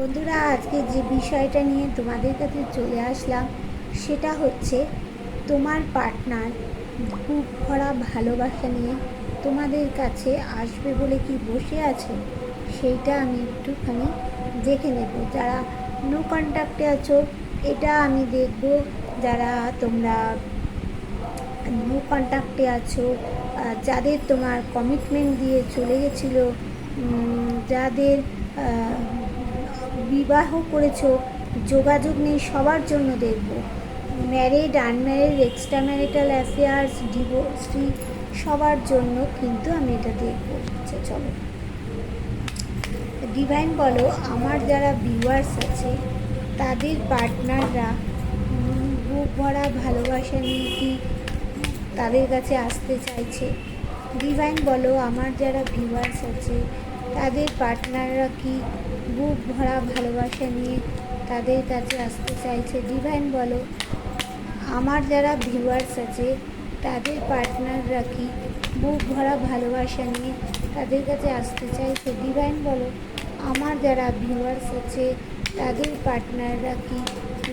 বন্ধুরা, আজকে যে বিষয়টা নিয়ে তোমাদের কাছে চলে আসলাম সেটা হচ্ছে তোমার পার্টনার বুক ভরা ভালোবাসা নিয়ে তোমাদের কাছে আসবে বলে কি বসে আছে, সেইটা আমি একটুখানি দেখে নেব। যারা নো কন্ট্যাক্টে আছো এটা আমি দেখব, যারা তোমরা নো কন্ট্যাক্টে আছো, যাদের তোমার কমিটমেন্ট দিয়ে চলে গেছিলো, যাদের বিবাহ করেছো যোগাযোগ নেই, সবার জন্য দেখব। Married, unmarried, extra marital affairs, divorcee, সবার জন্য কিন্তু আমি এটা দেখব। আচ্ছা চলো, ডিভাইন বলো আমার যারা ভিউয়ার্স আছে তাদের পার্টনাররা বুক ভরা ভালোবাসা নিয়ে কি তাদের কাছে আসতে চাইছে। ডিভাইন বলো আমার যারা ভিউয়ার্স আছে তাদের পার্টনাররা কি বুক ভরা ভালোবাসা নিয়ে তাদের কাছে আসতে চাইছে। ডিভাইন বলো আমার যারা ভিউয়ার্স আছে তাদের পার্টনাররা কি বুক ভরা ভালোবাসা নিয়ে তাদের কাছে আসতে চাইছে। ডিভাইন বলো আমার যারা ভিউয়ার্স আছে তাদের পার্টনাররা কি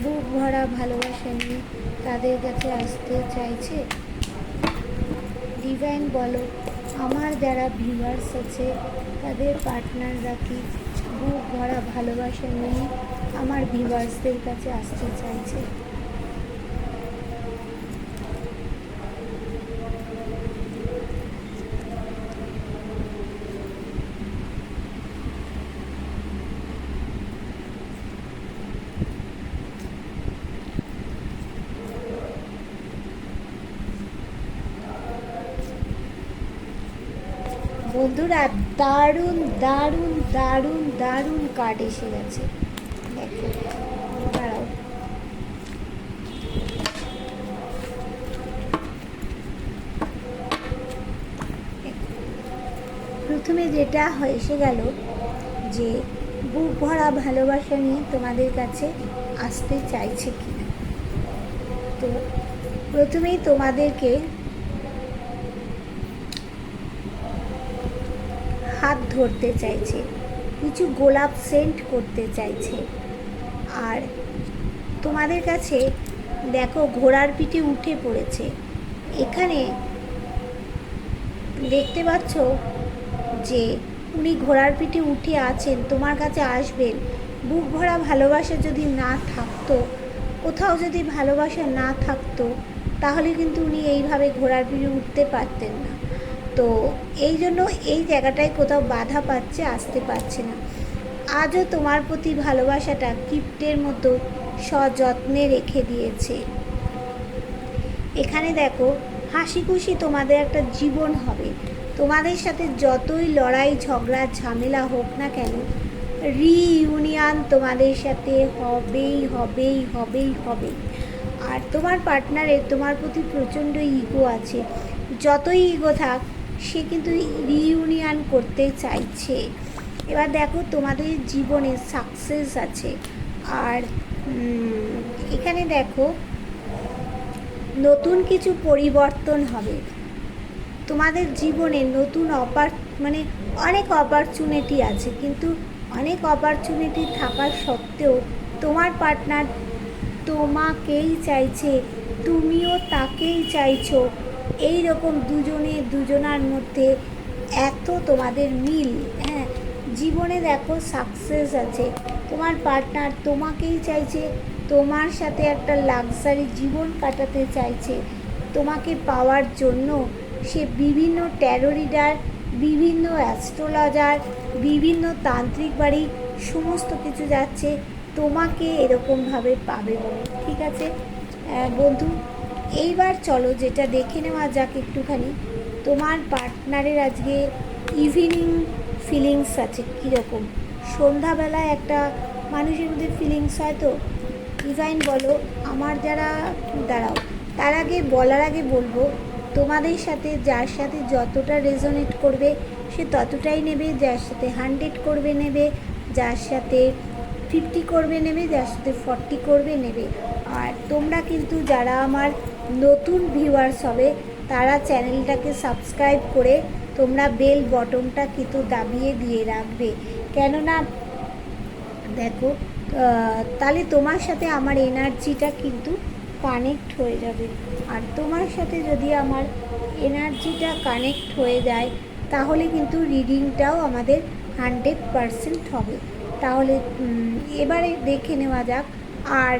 বুক ভরা ভালোবাসা নিয়ে তাদের কাছে আসতে চাইছে। ডিভাইন বলো আমার যারা ভিউয়ার্স আছে তাদের পার্টনাররা কি বুক ভরা ভালোবাসা নিয়ে আমার ভিউয়ার্সদের কাছে আসতে চাইছে। বন্ধুরা, দারুণ দারুণ দারুণ দারুণ কার্ড এসে গেছে। দেখো, দাঁড়াও, প্রথমে যেটা এসে গেল যে বুক ভরা ভালোবাসা নিয়ে তোমাদের কাছে আসতে চাইছে কিনা। তো প্রথমেই তোমাদেরকে হাত ধরতে চাইছে, কিছু গোলাপ সেন্ট করতে চাইছে। আর তোমাদের কাছে দেখো ঘোড়ার পিঠে উঠে পড়েছে। এখানে দেখতে পাচ্ছ যে উনি ঘোড়ার পিঠে উঠে আছেন, তোমার কাছে আসবেন। বুক ভরা ভালোবাসা যদি না থাকতো, কোথাও যদি ভালোবাসা না থাকতো, তাহলে কিন্তু উনি এইভাবে ঘোড়ার পিঠে উঠতে পারতেন না। তো এই জন্য এই জায়গাটায় কোথাও বাধা পাচ্ছে, আসতে পারছে না। আজও তোমার প্রতি ভালোবাসাটা গিফটের মতো সযত্নে রেখে দিয়েছে। এখানে দেখো হাসি খুশি তোমাদের একটা জীবন হবে। তোমাদের সাথে যতই লড়াই ঝগড়া ঝামেলা হোক না কেন, রিইউনিয়ন তোমাদের সাথে হবেই হবেই হবেই হবে। আর তোমার পার্টনারের তোমার প্রতি প্রচণ্ড ইগো আছে, যতই ইগো থাক সে কিন্তু রিইউনিয়ন করতে চাইছে। এবার দেখো তোমাদের জীবনে সাকসেস আছে। আর এখানে দেখো নতুন কিছু পরিবর্তন হবে তোমাদের জীবনে। নতুন অনেক অপরচুনিটি আছে, কিন্তু অনেক অপরচুনিটি থাকার সত্ত্বেও তোমার পার্টনার তোমাকেই চাইছে, তুমিও তাকেই চাইছো। এই রকম দুজনে দুজনার মধ্যে এত তোমাদের মিল। হ্যাঁ, জীবনে দেখো সাকসেস আছে। তোমার পার্টনার তোমাকেই চাইছে, তোমার সাথে একটা লাক্সারি জীবন কাটাতে চাইছে। তোমাকে পাওয়ার জন্য সে বিভিন্ন ট্যারো রিডার, বিভিন্ন অ্যাস্ট্রোলজার, বিভিন্ন তান্ত্রিক বাড়ি সমস্ত কিছু যাচ্ছে তোমাকে এরকমভাবে পাবে বলে। ঠিক আছে বন্ধু, এইবার চলো যেটা দেখে নেওয়া যাক একটুখানি তোমার পার্টনারের আজকে ইভিনিং ফিলিংস আছে কীরকম। সন্ধ্যাবেলায় একটা মানুষের মধ্যে ফিলিংস হয়। তো ডিভাইন বলো আমার যারা, দাঁড়াও, তার আগে বলার আগে বলবো তোমাদের সাথে যার সাথে যতটা রেজোনেট করবে সে ততটাই নেবে, যার সাথে 100 করবে নেবে, যার সাথে 50 করবে নেবে, যার সাথে 40 করবে নেবে। আর তোমরা কিন্তু যারা আমার নতুন ভিউয়ার্স হবে তারা চ্যানেলটাকে সাবস্ক্রাইব করে তোমরা বেল বটনটা কিন্তু দাবিয়ে দিয়ে রাখবে, কেননা দেখো, তাহলে তোমার সাথে আমার এনার্জিটা কিন্তু কানেক্ট হয়ে যাবে। আর তোমার সাথে যদি আমার এনার্জিটা কানেক্ট হয়ে যায় তাহলে কিন্তু রিডিংটাও আমাদের 100% হবে। তাহলে এবারে দেখে নেওয়া যাক। আর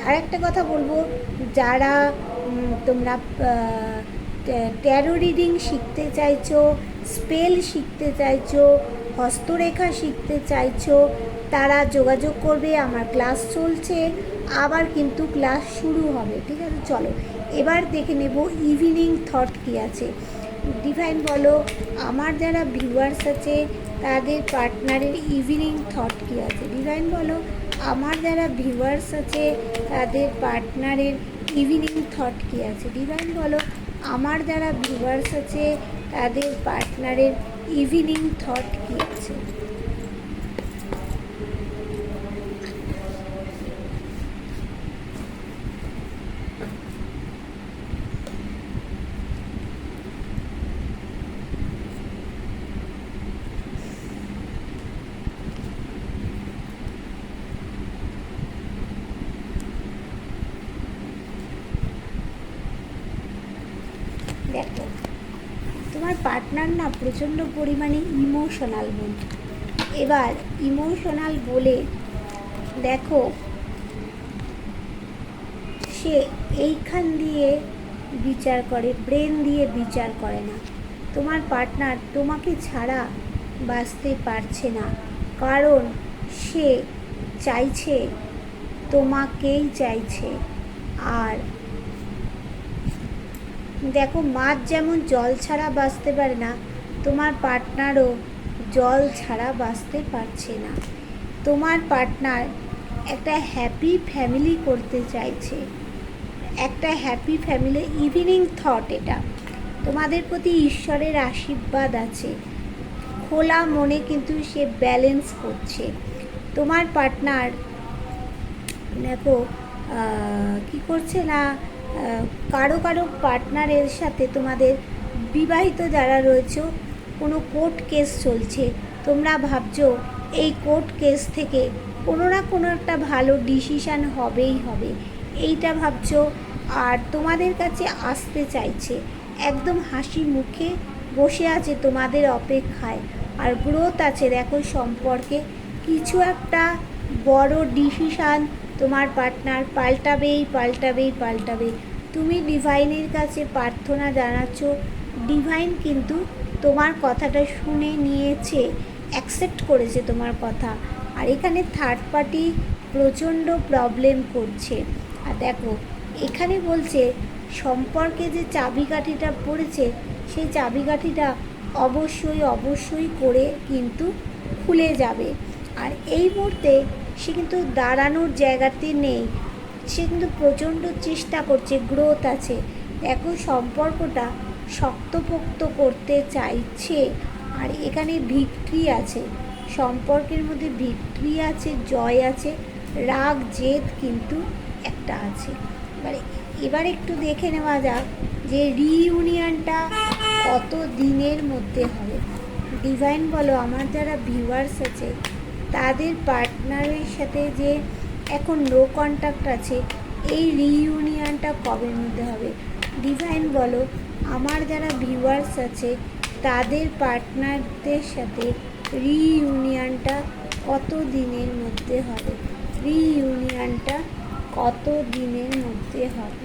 আরেকটা কথা বলবো, যারা তোমরা ট্যারো রিডিং শিখতে চাইছো, স্পেল শিখতে চাইছো, হস্তরেখা শিখতে চাইছো, তারা যোগাযোগ করবে। আমার ক্লাস চলছে, আবার কিন্তু ক্লাস শুরু হবে। ঠিক আছে, চলো এবার দেখে নেব ইভিনিং থট কী আছে। ডিভাইন বলো, আমার যারা ভিউয়ার্স আছে তাদের পার্টনারের ইভিনিং থট কী আছে। ডিভাইন বলো, আমার যারা ভিউয়ার্স আছে তাদের পার্টনারের ইভিনিং থট কী আছে। ডিভাইন বলো, আমার যারা ভিউয়ার্স আছে তাদের পার্টনারের ইভিনিং থট কী আছে। দেখো, তোমার পার্টনার না প্রচণ্ড পরিমাণে ইমোশনাল বল। এবার ইমোশনাল বলে দেখো, সে এইখান দিয়ে বিচার করে, ব্রেন দিয়ে বিচার করে না। তোমার পার্টনার তোমাকে ছাড়া বাঁচতে পারছে না, কারণ সে চাইছে, তোমাকেই চাইছে। আর দেখো, মাছ যেমন জল ছাড়া বাঁচতে পারে না, তোমার পার্টনারও জল ছাড়া বাঁচতে পারছে না। তোমার পার্টনার একটা হ্যাপি ফ্যামিলি করতে চাইছে, একটা হ্যাপি ফ্যামিলি। ইভিনিং থট এটা। তোমাদের প্রতি ঈশ্বরের আশীর্বাদ আছে, খোলা মনে কিন্তু সে ব্যালেন্স করছে। তোমার পার্টনার দেখো কি করছে না, কারো কারো পার্টনারের সাথে তোমাদের বিবাহিত যারা রয়েছে কোনো কোর্ট কেস চলছে। তোমরা ভাবছো এই কোর্ট কেস থেকে কোনো না কোনো একটা ভালো ডিসিশান হবেই হবে, এইটা ভাবছো। আর তোমাদের কাছে আসতে চাইছে, একদম হাসি মুখে বসে আছে তোমাদের অপেক্ষায়। আর গ্রোথ আছে দেখো সম্পর্কে, কিছু একটা বড় ডিসিশান তোমার পার্টনার পাল্টাবেই পাল্টাবেই পাল্টাবে। তুমি ডিভাইনের কাছে প্রার্থনা জানাচ্ছ, ডিভাইন কিন্তু তোমার কথাটা শুনে নিয়েছে, অ্যাকসেপ্ট করেছে তোমার কথা। আর এখানে থার্ড পার্টি প্রচণ্ড প্রবলেম করছে। আর দেখো, এখানে বলছে সম্পর্কে যে চাবিকাঠিটা পড়েছে সেই চাবিকাঠিটা অবশ্যই অবশ্যই করে কিন্তু খুলে যাবে। আর এই মুহূর্তে সে কিন্তু দাঁড়ানোর জায়গাতে নেই, সে কিন্তু প্রচণ্ড চেষ্টা করছে, গ্রোথ আছে। দেখো সম্পর্কটা শক্তপোক্ত করতে চাইছে। আর এখানে ভিক্টরি আছে, সম্পর্কের মধ্যে ভিক্টরি আছে, জয় আছে, রাগ জেদ কিন্তু একটা আছে। এবার একটু দেখে নেওয়া যাক যে রিইউনিয়নটা কত দিনের মধ্যে হবে। ডিভাইন বলো, আমার যারা ভিউয়ার্স আছে তাদের পার্টনারের সাথে যে এখন নো কন্ট্যাক্ট আছে, এই রিইউনিয়নটা কবের মধ্যে হবে। ডিভাইন বলো, আমার যারা ভিউয়ার্স আছে তাদের পার্টনারদের সাথে রিইউনিয়নটা কত দিনের মধ্যে হবে, রিইউনিয়নটা কত দিনের মধ্যে হবে।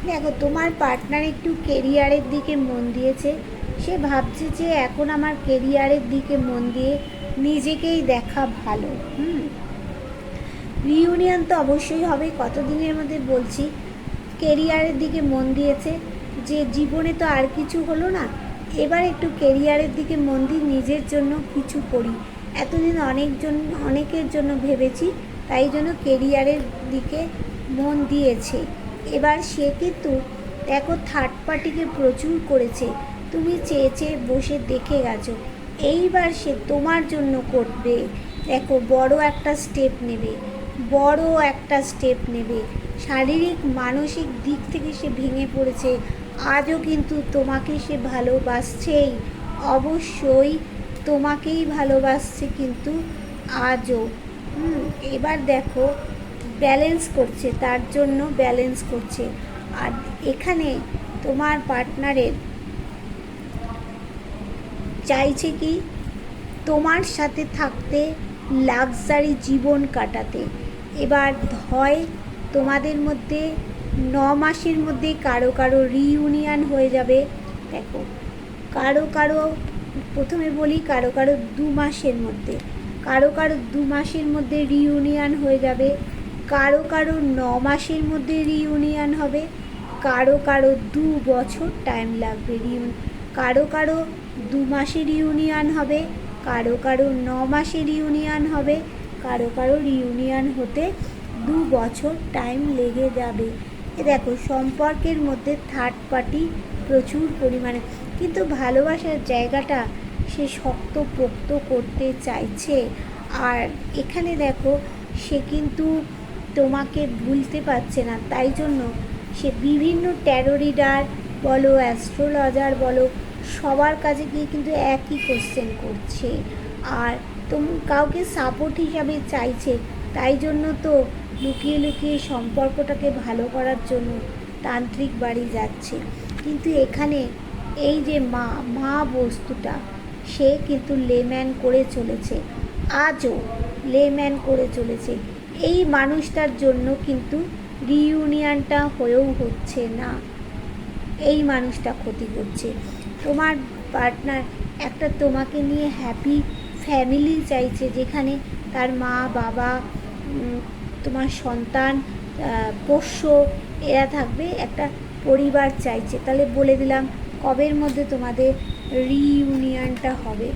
দেখো, তোমার পার্টনার একটু কেরিয়ারের দিকে মন দিয়েছে, সে ভাবছে যে এখন আমার কেরিয়ারের দিকে মন দিয়ে নিজেকেই দেখা ভালো। রিইউনিয়ন তো অবশ্যই হবে, কতদিনের মধ্যে বলছি। কেরিয়ারের দিকে মন দিয়েছে, যে জীবনে তো আর কিছু হলো না, এবার একটু কেরিয়ারের দিকে মন দিই, নিজের জন্য কিছু করি। এতদিন অনেকের জন্য ভেবেছি, তাই জন্য কেরিয়ারের দিকে মন দিয়েছে। এবার সে কিন্তু দেখো থার্ড পার্টিকে প্রচুর করেছে, তুমি চেয়ে চেয়ে বসে দেখে গেছো। এইবার সে তোমার জন্য করবে। দেখো বড় একটা স্টেপ নেবে। শারীরিক মানসিক দিক থেকে সে ভেঙে পড়েছে, আজও কিন্তু তোমাকে সে ভালোবাসছেই, অবশ্যই তোমাকেই ভালোবাসছে কিন্তু আজও। এবার দেখো ব্যালেন্স করছে, তার জন্য ব্যালেন্স করছে। আর এখানে তোমার পার্টনারের চাইছে কি তোমার সাথে থাকতে, লাক্সারি জীবন কাটাতে। এবার হয় তোমাদের মধ্যে 9 মাসের মধ্যে কারো রিইউনিয়ন হয়ে যাবে। দেখো কারো প্রথমে বলি, কারো 2 মাসের মধ্যে, কারো 2 মাসের মধ্যে রিইউনিয়ন হয়ে যাবে, কারো 9 মাসের মধ্যে রিইউনিয়ন হবে, কারো 2 বছর টাইম লাগবে কারো 2 মাসে রিইউনিয়ন হবে, কারো 9 মাসে রিইউনিয়ন হবে, কারো রিইউনিয়ন হতে 2 বছর টাইম লেগে যাবে। দেখো সম্পর্কের মধ্যে থার্ড পার্টি প্রচুর পরিমাণে, কিন্তু ভালোবাসার জায়গাটা সে শক্তপোক্ত করতে চাইছে। আর এখানে দেখো সে কিন্তু তোমাকে ভুলতে পারছে না, তাই জন্য সে বিভিন্ন ট্যারো রিডার বলো, অ্যাস্ট্রোলজার বলো, সবার কাছে গিয়ে কিন্তু একই কোশ্চেন করছে। আর কাউকে সাপোর্ট হিসাবে চাইছে, তাই জন্য তো লুকিয়ে সম্পর্কটাকে ভালো করার জন্য তান্ত্রিক বাড়ি যাচ্ছে। কিন্তু এখানে এই যে মা বস্তুটা, সে কিন্তু লেম্যান করে চলেছে, আজও লেম্যান করে চলেছে। এই মানুষটার জন্য কিন্তু রিইউনিয়নটা হয়েও হচ্ছে না, এই মানুষটা ক্ষতি করছে। তোমার পার্টনার একটা তোমাকে নিয়ে হ্যাপি ফ্যামিলি চাইছে, যেখানে তার মা বাবা, তোমার সন্তান, পোষ্য এরা থাকবে, একটা পরিবার চাইছে। তাহলে বলে দিলাম কবের মধ্যে তোমাদের রিইউনিয়নটা হবে।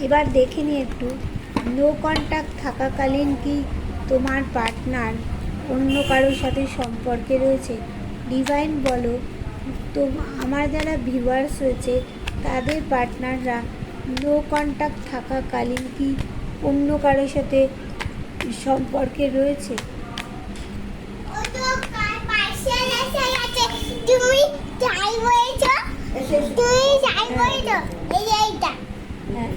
এবার দেখে নিই একটু, নো কন্ট্যাক্ট থাকাকালীন কি তোমার পার্টনার অন্য কারোর সাথে সম্পর্কে রয়েছে? ডিভাইন বলো তো, আমার যারা ভিউয়ার্স রয়েছে তাদের পার্টনাররা নো কন্ট্যাক্ট থাকাকালীন কি অন্য কারোর সাথে সম্পর্কে রয়েছে? তুমি যাই বলেছো, এইটা হ্যাঁ,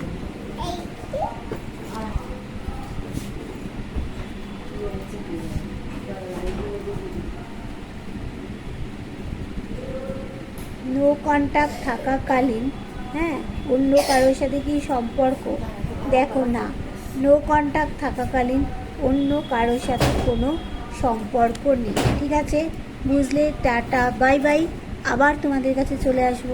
নো কন্ট্যাক্ট থাকাকালীন অন্য কারোর সাথে কি সম্পর্ক? দেখো না, নো কন্ট্যাক্ট থাকাকালীন অন্য কারোর সাথে কোনো সম্পর্ক নেই। ঠিক আছে, বুঝলে? টাটা, বাই বাই, আবার তোমাদের কাছে চলে আসবো।